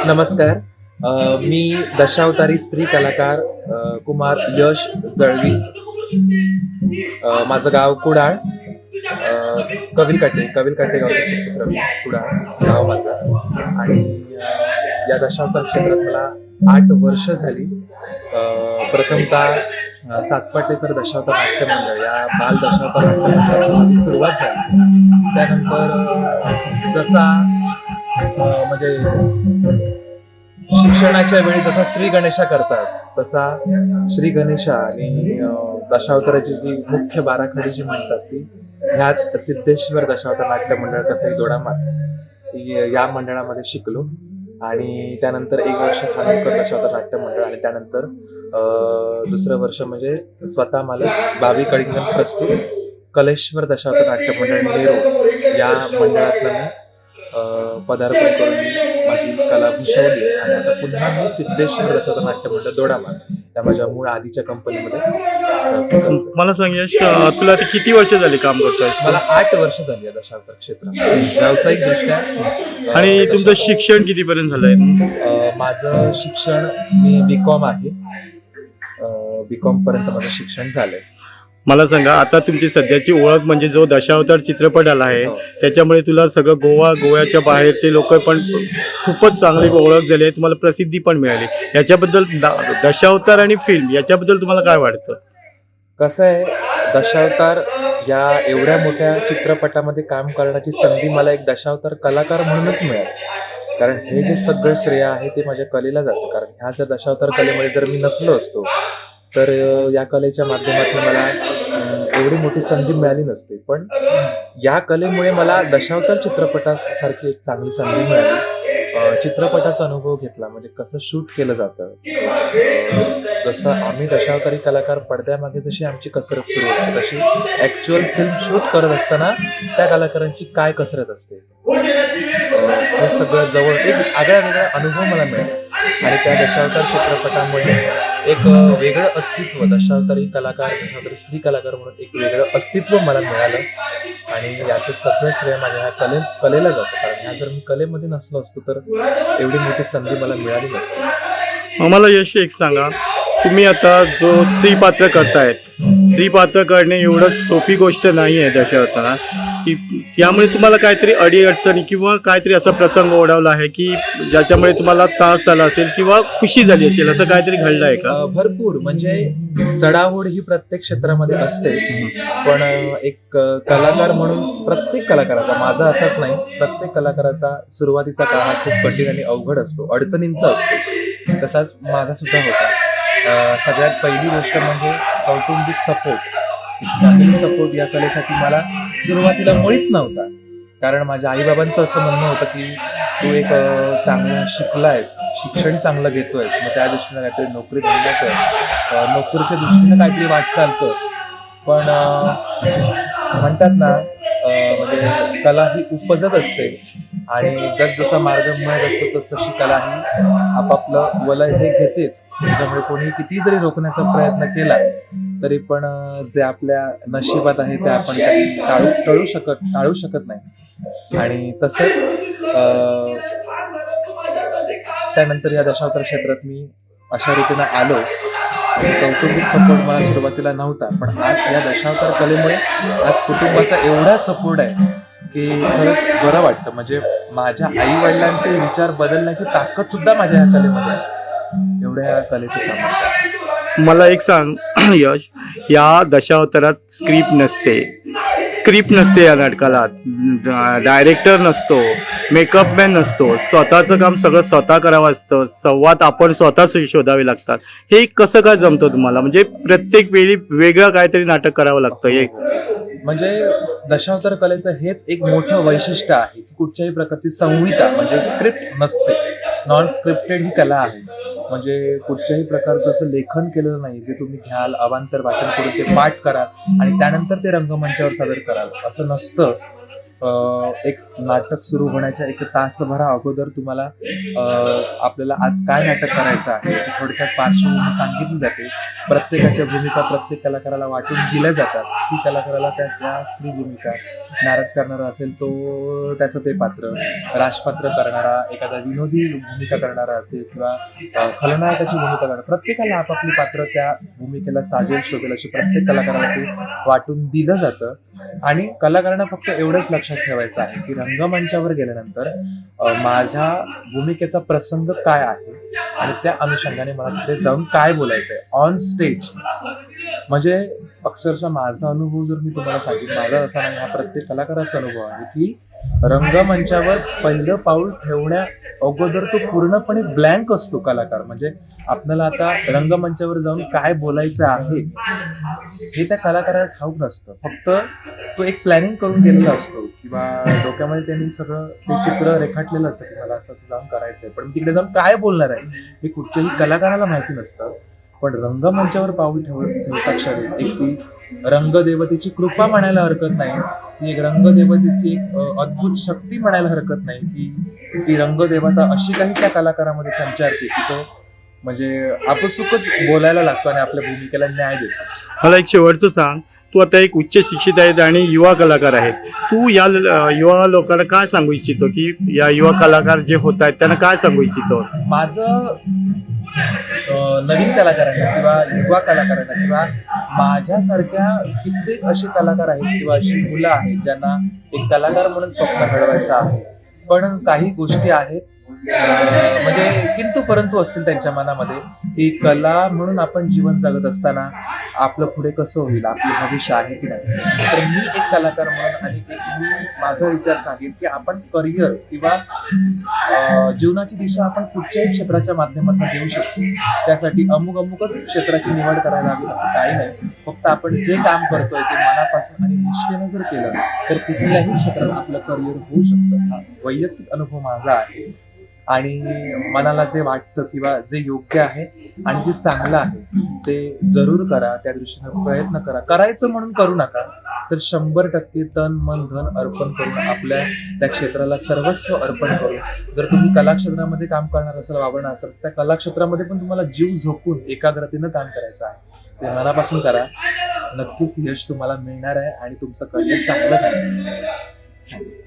नमस्कार. मी दशावतारी स्त्री कलाकार कुमार यश जळवी. माझं गाव कुडाळ. कविलकाटे गावचा सुपुत्र मी. कुडाळ गाव माझं. आणि या दशावतार क्षेत्रात मला 8 वर्ष झाली. प्रथमतः सातपाटेकर दशावतार नाट्य मंडळ या बाल दशावतार नाट्य मंडळाची सुरुवात झाली. त्यानंतर जसा म्हणजे शिक्षणाच्या वेळी जसा श्री गणेशा करतात तसा श्री गणेशा आणि दशावताराची जी मुख्य बाराखडी जी म्हणतात ती ह्याच सिद्धेश्वर दशावतार नाट्य मंडळ कसंही दोडामात या मंडळामध्ये शिकलो. आणि त्यानंतर 1 वर्ष खानोलकर दशावतार नाट्य मंडळ आणि त्यानंतर दुसरं वर्ष म्हणजे स्वतः मला बावी कळिंगण प्रस्तुत कलेश्वर दशावतार नाट्य मंडळ नेहरू या मंडळातलं मी पदार्पण करून मी माझी कला भूषवली. आणि आता पुन्हा मी सिद्धेश्वर दशावतार नाट्य मंडळ दोडामात या माझ्या मूळ आधीच्या कंपनीमध्ये. मला सांग यश, तुला आता किती वर्ष झाली काम करतोय? मला 8 वर्ष झाली आहे दशावतार क्षेत्रात व्यावसायिक दृष्ट्या. आणि तुमचं शिक्षण कितीपर्यंत झालंय? माझं शिक्षण मी बीकॉम आहे. बीकॉम पर्यंत माझं शिक्षण झालंय. मला सांगा, आता तुमची सध्याची ओळख म्हणजे जो दशावतार चित्रपट आला आहे त्याच्यामुळे तुला सगळं गोव्याच्या बाहेरचे लोक पण खूपच चांगली ओळख झाली आहे, तुम्हाला प्रसिद्धी पण मिळाली. याच्याबद्दल दशावतार आणि फिल्म याच्याबद्दल तुम्हाला काय वाटतं? कसं आहे, दशावतार या एवढ्या मोठ्या चित्रपटामध्ये काम करण्याची संधी मला एक दशावतार कलाकार म्हणूनच मिळाली. कारण हे जे सगळं श्रेय आहे ते माझ्या कलेला जातं. कारण ह्या जर दशावतार कलेमध्ये जर मी नसलो असतो तर या कलेच्या माध्यमातून मला एवढी मोठी संधी मिळाली नसते. पण या कलेमुळे मला दशावतार चित्रपटासारखी एक चांगली संधी मिळाली. चित्रपटाचा अनुभव घेतला, म्हणजे कसं शूट केलं जातं. जसं आम्ही दशावतारी कलाकार पडद्यामागे जशी आमची कसरत सुरू असते तशी ऍक्च्युअल फिल्म शूट करत असताना त्या कलाकारांची काय कसरत असते हे सगळं जवळ एक आगळा वेगळा अनुभव मला मिळाला. आणि त्या दशावतार चित्रपटामुळे एक वेगळं अस्तित्व, दशावतारी कलाकार, दशावतारी स्त्री कलाकार म्हणून एक वेगळं अस्तित्व मला मिळालं. आणि याचं सगळं श्रेय माझ्या ह्या कलेला जातं. कारण ह्या जर मी कलेमध्ये नसलो असतो तर एवढी मोठी संधी मला मिळाली नसती. मला यश एक सांगा, तुम्ही आता जो स्त्री पात्र करतायत, स्त्री पात्र करणे एवढं सोपी गोष्ट नाही आहे दशावतार की यामुळे तुम्हाला काहीतरी अडीअडचणी किंवा काहीतरी असा प्रसंग ओढवला आहे की ज्याच्यामुळे तुम्हाला त्रास झाला असेल किंवा खुशी झाली असेल, असं काहीतरी घडलं आहे का? भरपूर, म्हणजे चढाओढ ही प्रत्येक क्षेत्रामध्ये असतेच. पण एक कलाकार म्हणून प्रत्येक कलाकाराचा, माझा असाच नाही, प्रत्येक कलाकाराचा सुरुवातीचा काळ हा खूप कठीण आणि अवघड असतो, अडचणींचा असतो. तसाच माझा सुद्धा होता. सगळ्यात पहिली गोष्ट म्हणजे कौटुंबिक सपोर्ट, फॅमिली सपोर्ट या कलेसाठी मला सुरुवातीला मुळीच नव्हता. कारण माझ्या आईबाबांचं असं म्हणणं होतं की तू एक चांगला शिकलायस, शिक्षण चांगलं घेतोयस, मग त्या दृष्टीनं काहीतरी नोकरी धंदा कर, नोकरीच्या दृष्टीनं काहीतरी वाटचाल कर. पण म्हणतात ना, म्हणजे कला ही उपजत असते आणि जसा मार्ग मिळत असतो तशी कला ही आपापलं वलय हे घेतेच. त्याच्यामुळे कोणी किती जरी रोखण्याचा प्रयत्न केला तरी पण जे आपल्या नशिबात आहे ते आपण टाळू शकत नाही. आणि तसंच त्यानंतर या दशावतार क्षेत्रात मी अशा रीतीनं आलो. कौटुंबिक सपोर्ट मला सुरुवातीला नव्हता, पण आज या दशावतार कलेमुळे आज कुटुंबाचा एवढा सपोर्ट आहे की खरंच बरं वाटतं. म्हणजे माझ्या आई वडिलांचे विचार बदलण्याची ताकद सुद्धा माझ्या या कलेमध्ये आहे. एवढ्या या कलेचं सामर्थ्य. मला एक सांग यश, या दशावतारात स्क्रिप्ट नसते या नाटकाला, डायरेक्टर नसतो, मेकअपमॅन नसतो, स्वतःचं काम सगळं स्वतः करावं असतं, संवाद आपण स्वतःच शोधावे लागतात. हे कसं काय जमतं तुम्हाला? म्हणजे प्रत्येक वेळी वेगळं काहीतरी नाटक करावं लागतं. हे म्हणजे दशावतार कलेचं हेच एक मोठं वैशिष्ट्य आहे की कुठच्याही प्रकारची संहिता म्हणजे स्क्रिप्ट नसते. नॉन स्क्रिप्टेड ही कला आहे. म्हणजे कुठच्याही प्रकारचं असं लेखन केलेलं नाही जे तुम्ही घ्याल, अवांतर वाचन करून ते पाठ कराल आणि त्यानंतर ते रंगमंचावर सादर कराल, असं नसतं. एक नाटक सुरू होण्याच्या एक तासभरा अगोदर तुम्हाला आपल्याला आज काय नाटक करायचं आहे याची थोडक्यात पार्श्वभूमी सांगितली जाते. प्रत्येकाच्या भूमिका प्रत्येक कलाकाराला वाटून दिल्या जातात. स्त्री कलाकाराला त्या स्त्री भूमिका, नारद करणारा असेल तो त्याचं ते पात्र, राजपात्र करणारा, एखादा विनोदी भूमिका करणारा असेल किंवा खलनायकाची भूमिका करणारा, प्रत्येकाला आपापली पात्र त्या भूमिकेला साजेल शोधेल अशी प्रत्येक कलाकाराला ते वाटून दिलं जातं. आणि कलाकारांना फक्त एवढंच लक्षात ठेवायचं आहे की रंगमंचावर गेल्यानंतर माझ्या भूमिकेचा प्रसंग काय आहे आणि त्या अनुषंगाने मला तिथे जाऊन काय बोलायचं आहे ऑन स्टेज. म्हणजे अक्षरशः माझा अनुभव जर मी तुम्हाला सांगेन, माझा असा नाही, हा प्रत्येक कलाकाराचा अनुभव आहे की रंगमंचावर पहिलं पाऊल ठेवण्या अगोदर तो पूर्णपणे ब्लँक असतो कलाकार. म्हणजे आपल्याला आता रंगमंचावर जाऊन काय बोलायचं आहे हे त्या कलाकाराला ठाऊक नसतं. फक्त तो एक प्लॅनिंग करून गेलेला असतो किंवा डोक्यामध्ये त्यांनी सगळं ते चित्र रेखाटलेलं असतं की मला असं असं जाऊन करायचंय, पण तिकडे जाऊन काय बोलणार आहे हे कुठच्याही कलाकाराला माहिती नसतं. पण रंगमंचावर पाऊल ठेवता क्षणी एक ती रंगदेवतेची कृपा म्हणायला हरकत नाही, ती एक रंगदेवतेची एक अद्भुत शक्ती म्हणायला हरकत नाही की ती रंगदेवता अशी काही त्या कलाकारामध्ये संचारते की तो म्हणजे आपसुकच बोलायला लागतो आणि आपल्या भूमिकेला न्याय देतो. मला एक शेवटचं सांग, तू आता एक उच्च शिक्षित आहेत आणि युवा कलाकार आहेत, तू या युवा लोकांना काय सांगू इच्छितो की या युवा कलाकार जे होत आहेत त्यांना काय सांगू इच्छितो? माझं नवीन कलाकारांना किंवा युवा कलाकारांना किंवा माझ्यासारख्या कित्येक असे कलाकार आहेत किंवा अशी मुलं आहेत ज्यांना एक कलाकार म्हणून स्वप्न घडवायचं आहे, पण काही गोष्टी आहेत म्हणजे किंतु परंतु असतील त्यांच्या मनामध्ये की कला म्हणून आपण जीवन जगत असताना आपलं पुढे कसं होईल, आपलं भविष्य आहे की नाही. तर मी एक कलाकार म्हणून आणि एक मी माझा विचार सांगेन की आपण करिअर किंवा जीवनाची दिशा आपण कुठच्याही क्षेत्राच्या माध्यमातून देऊ शकतो. त्यासाठी अमुकच क्षेत्राची निवड करायला हवी असं काही नाही. फक्त आपण जे काम करतोय ते मनापासून आणि निष्ठेनं जर केलं तर कुठल्याही क्षेत्रात आपलं करिअर होऊ शकतं. हा वैयक्तिक अनुभव माझा आहे आणि मनाला जे वाटतं किंवा जे योग्य आहे आणि जे चांगलं आहे ते जरूर करा. त्या दृष्टीनं प्रयत्न करा. करायचं म्हणून करू नका, तर 100% तन मन धन अर्पण करून आपल्या त्या क्षेत्राला सर्वस्व अर्पण करून जर तुम्ही कला क्षेत्रामध्ये काम करणार असाल, वावरणार असाल, त्या कला क्षेत्रामध्ये पण तुम्हाला जीव झोकून एकाग्रतेनं काम करायचं आहे. ते मनापासून करा. नक्कीच यश तुम्हाला मिळणार आहे आणि तुमचं करिअर चांगलं करणार.